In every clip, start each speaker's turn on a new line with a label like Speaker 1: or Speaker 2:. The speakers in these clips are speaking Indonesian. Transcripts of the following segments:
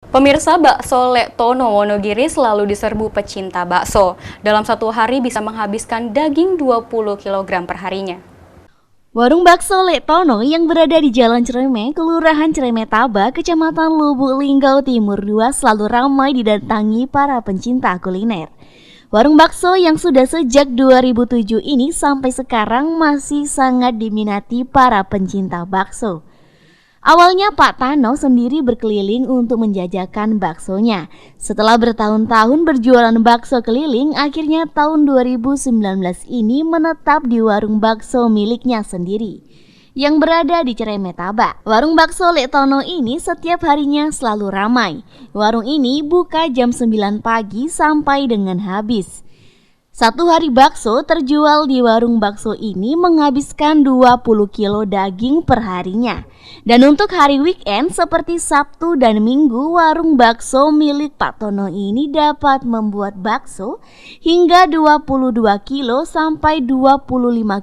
Speaker 1: Pemirsa, bakso Lektono Wonogiri selalu diserbu pecinta bakso. Dalam satu hari bisa menghabiskan daging 20 kg per harinya.
Speaker 2: Warung bakso Lektono yang berada di Jalan Cireme, Kelurahan Cireme Taba, Kecamatan Lubuk Linggau Timur 2 selalu ramai didatangi para pencinta kuliner. Warung bakso yang sudah sejak 2007 ini sampai sekarang masih sangat diminati para pencinta bakso. Awalnya Pak Tano sendiri berkeliling untuk menjajakan baksonya. Setelah bertahun-tahun berjualan bakso keliling, akhirnya tahun 2019 ini menetap di warung bakso miliknya sendiri yang berada di Cireme Taba. Warung bakso Lektono ini setiap harinya selalu ramai. Warung ini buka jam 9 pagi sampai dengan habis. Satu hari bakso terjual di warung bakso ini menghabiskan 20 kilo daging per harinya. Dan untuk hari weekend seperti Sabtu dan Minggu, warung bakso milik Pak Tono ini dapat membuat bakso hingga 22 kilo sampai 25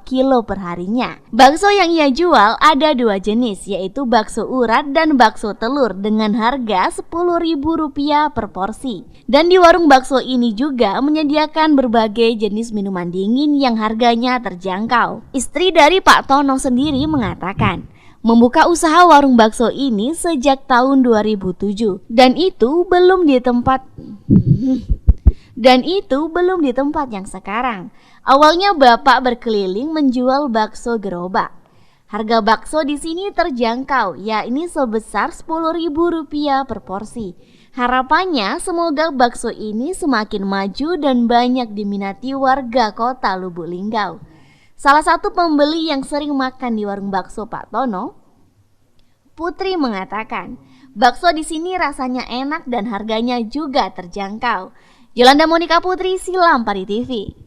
Speaker 2: kilo per harinya. Bakso yang ia jual ada dua jenis, yaitu bakso urat dan bakso telur dengan harga Rp10.000 per porsi. Dan di warung bakso ini juga menyediakan berbagai jenis minuman dingin yang harganya terjangkau. Istri dari Pak Tono sendiri mengatakan, membuka usaha warung bakso ini sejak tahun 2007 dan itu belum di tempat yang sekarang. Awalnya bapak berkeliling menjual bakso gerobak. Harga bakso di sini terjangkau, yakni sebesar Rp10.000 per porsi. Harapannya semoga bakso ini semakin maju dan banyak diminati warga kota Lubuk Linggau. Salah satu pembeli yang sering makan di warung bakso Pak Tono, Putri, mengatakan, bakso di sini rasanya enak dan harganya juga terjangkau. Yolanda Monika Putri, Silam Pari TV.